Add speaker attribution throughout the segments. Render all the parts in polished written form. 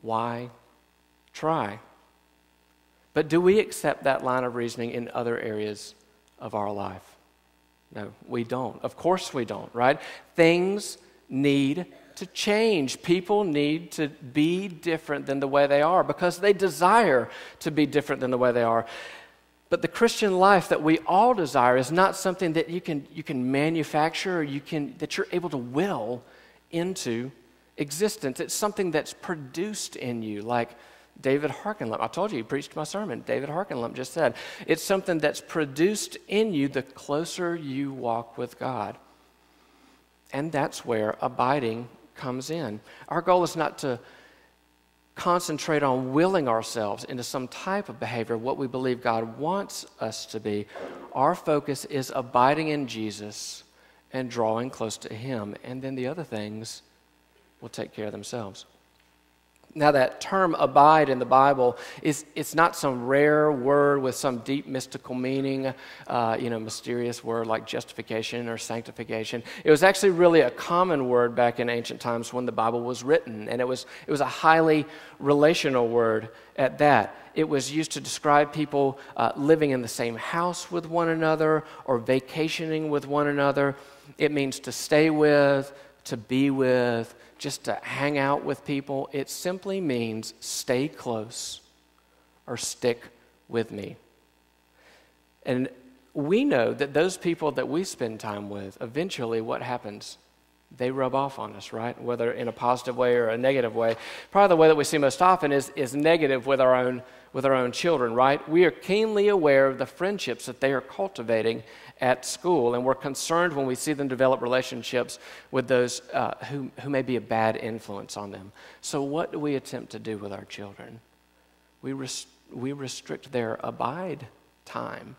Speaker 1: why try? But do we accept that line of reasoning in other areas of our life? No, we don't. Of course we don't, right? Things need to change. People need to be different than the way they are because they desire to be different than the way they are. But the Christian life that we all desire is not something that you can manufacture or that you're able to will into existence. It's something that's produced in you, like David Harkenlump. I told you, he preached my sermon. David Harkenlump just said, it's something that's produced in you the closer you walk with God. And that's where abiding comes in. Our goal is not to concentrate on willing ourselves into some type of behavior, what we believe God wants us to be. Our focus is abiding in Jesus and drawing close to Him, and then the other things will take care of themselves. Now, that term abide in the Bible it's not some rare word with some deep mystical meaning, mysterious word like justification or sanctification. It was actually really a common word back in ancient times when the Bible was written, and it was a highly relational word at that. It was used to describe people living in the same house with one another or vacationing with one another. It means to stay with, to be with, just to hang out with people. It simply means stay close or stick with me. And we know that those people that we spend time with, eventually what happens? They rub off on us, right? Whether in a positive way or a negative way. Probably the way that we see most often is negative with our own children, right? We are keenly aware of the friendships that they are cultivating at school, and we're concerned when we see them develop relationships with those who may be a bad influence on them. So what do we attempt to do with our children? We restrict their abide time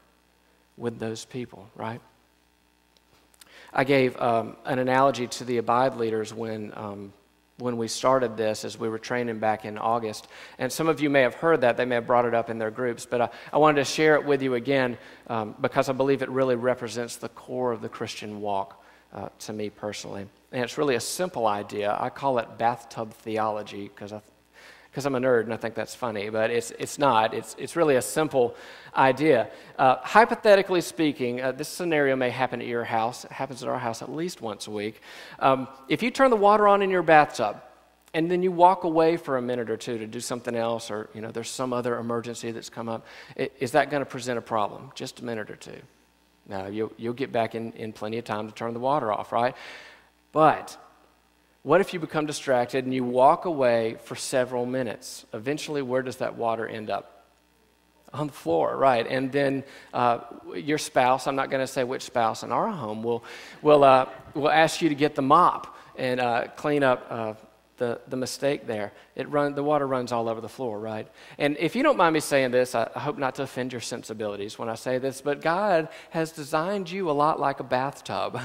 Speaker 1: with those people, right? I gave an analogy to the Abide leaders when we started this, as we were training back in August. And some of you may have heard that. They may have brought it up in their groups. But I wanted to share it with you again because I believe it really represents the core of the Christian walk to me personally. And it's really a simple idea. I call it bathtub theology because I'm a nerd and I think that's funny, but it's not. It's really a simple idea. Hypothetically speaking, this scenario may happen at your house. It happens at our house at least once a week. If you turn the water on in your bathtub and then you walk away for a minute or two to do something else, or there's some other emergency that's come up, is that going to present a problem? Just a minute or two? No, you'll get back in plenty of time to turn the water off, right? But what if you become distracted and you walk away for several minutes? Eventually, where does that water end up? On the floor, right? And then your spouse, I'm not going to say which spouse in our home, will ask you to get the mop and clean up the mistake there. The water runs all over the floor, right? And if you don't mind me saying this, I hope not to offend your sensibilities when I say this, but God has designed you a lot like a bathtub.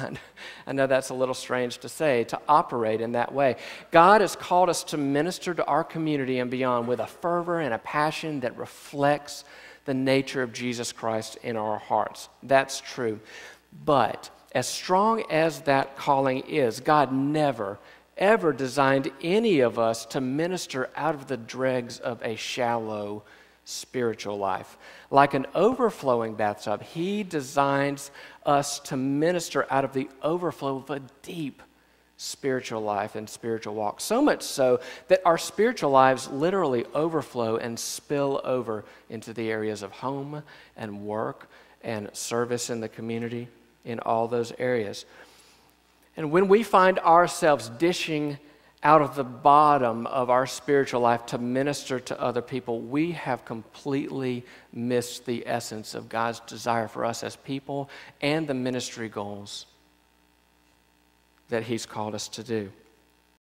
Speaker 1: I know that's a little strange to say, to operate in that way. God has called us to minister to our community and beyond with a fervor and a passion that reflects the nature of Jesus Christ in our hearts. That's true. But as strong as that calling is, God never ever designed any of us to minister out of the dregs of a shallow spiritual life. Like an overflowing bathtub, He designs us to minister out of the overflow of a deep spiritual life and spiritual walk. So much so that our spiritual lives literally overflow and spill over into the areas of home and work and service in the community, in all those areas. And when we find ourselves dishing out of the bottom of our spiritual life to minister to other people, we have completely missed the essence of God's desire for us as people and the ministry goals that He's called us to do.